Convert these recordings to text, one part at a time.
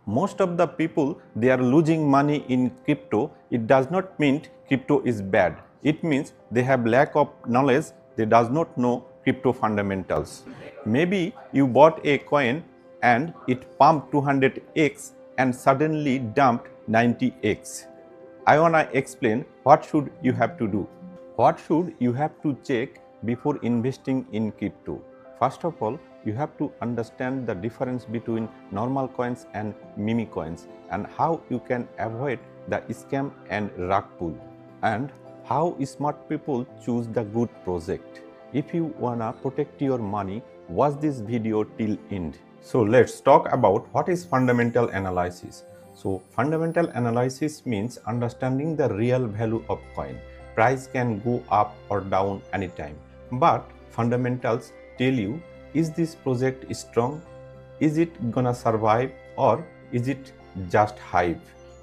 Most of the people, they are losing money in crypto. It does not mean crypto is bad. It means they have lack of knowledge. They does not know crypto fundamentals. Maybe you bought a coin and it pumped 200x and suddenly dumped 90x. I wanna explain what should you have to do. What should you have to check before investing in crypto? First of all, you have to understand the difference between normal coins and meme coins and how you can avoid the scam and rug pull, and how smart people choose the good project. If you wanna protect your money, watch this video till end. So let's talk about what is fundamental analysis. So fundamental analysis means understanding the real value of coin. Price can go up or down anytime, but fundamentals tell you, is this project strong? Is it gonna survive, or is it just hype?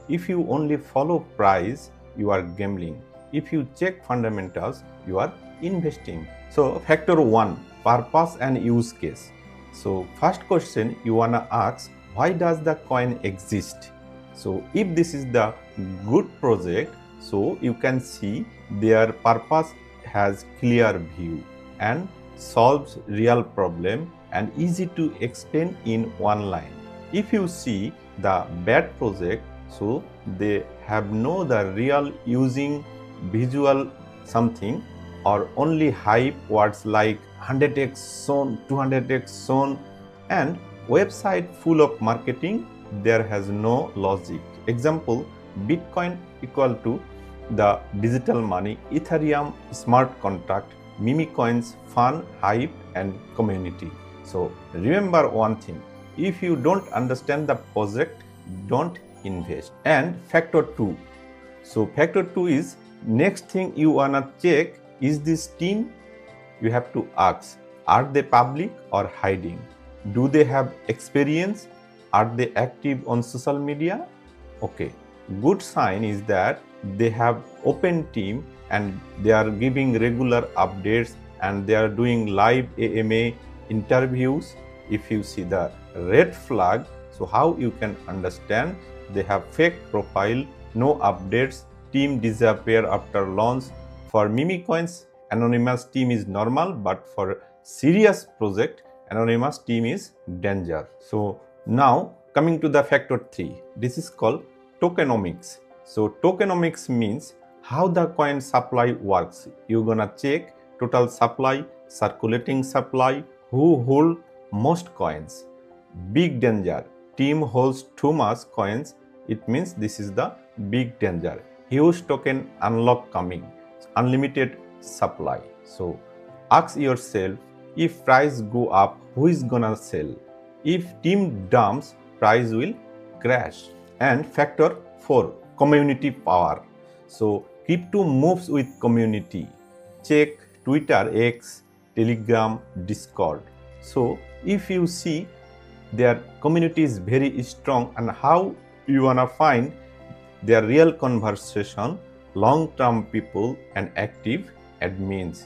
If you only follow price, you are gambling. If you check fundamentals, you are investing. So factor 1, purpose and use case. So first question you wanna ask, why does the coin exist? So if this is the good project, so you can see their purpose has clear view and solves real problem and easy to explain in one line. If you see the bad project, so they have no the real using visual something or only hype words like 100x soon, 200x soon, and website full of marketing, there has no logic. Example, Bitcoin equal to the digital money, Ethereum smart contract, meme coins fun, hype and community. So remember one thing, if you don't understand the project, don't invest. And factor 2. So factor 2 is next thing you wanna check, is this team? You have to ask, are they public or hiding? Do they have experience? Are they active on social media? Okay, good sign is that they have open team and they are giving regular updates and they are doing live AMA interviews. If you see the red flag, so how you can understand they have fake profile, no updates, team disappear after launch. For meme coins, anonymous team is normal, but for serious project, anonymous team is danger. So now coming to the factor 3, this is called tokenomics. So tokenomics means how the coin supply works. You're gonna check total supply, circulating supply, who hold most coins. Big danger, team holds too much coins, it means this is the big danger. Huge token unlock coming, unlimited supply. So ask yourself, if price go up, who is gonna sell? If team dumps, price will crash. And factor 4, community power. So crypto moves with community. Check Twitter, X, Telegram, Discord. So if you see their community is very strong, and how you wanna find their real conversation, long-term people and active admins.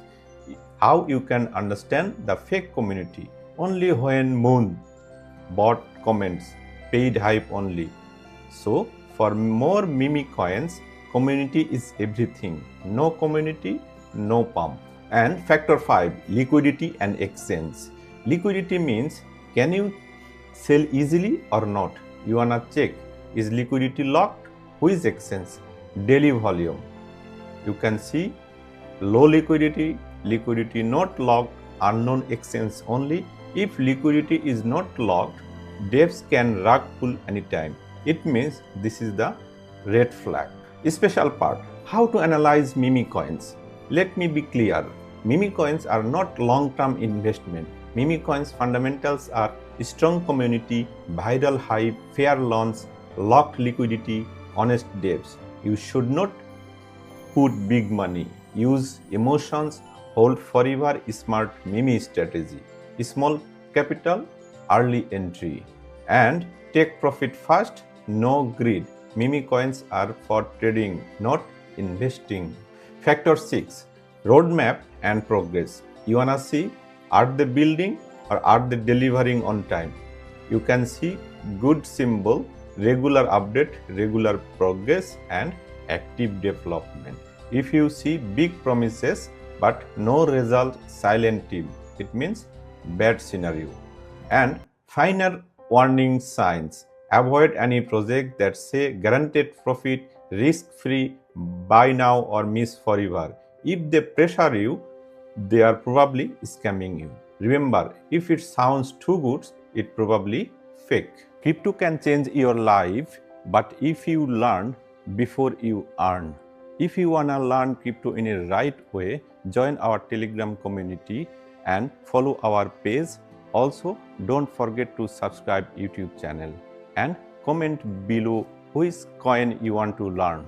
How you can understand the fake community? Only when moon, bot comments, paid hype only. So for more meme coins, community is everything. No community, no pump. And factor 5, liquidity and exchange. Liquidity means, can you sell easily or not? You wanna check, is liquidity locked? Who is exchange? Daily volume. You can see low liquidity, liquidity not locked, unknown exchange only. If liquidity is not locked, devs can rug pull anytime. It means this is the red flag. Special part, how to analyze meme coins. Let me be clear, meme coins are not long-term investment. Meme coins fundamentals are strong community, viral hype, fair launch, locked liquidity, honest devs. You should not put big money. Use emotions, hold forever, smart meme strategy. Small capital, early entry. And take profit fast, no greed. Meme coins are for trading, not investing. Factor 6, roadmap and progress. You wanna see, are they building or are they delivering on time? You can see good symbol, regular update, regular progress, and active development. If you see big promises but no result, silent team, it means bad scenario. And final warning signs: avoid any project that say guaranteed profit, risk free, buy now or miss forever. If they pressure you, they are probably scamming you. Remember, if it sounds too good, it probably fake. Crypto can change your life, but if you learn before you earn. If you wanna learn crypto in a right way, join our Telegram community and follow our page. Also, don't forget to subscribe YouTube channel and comment below which coin you want to learn.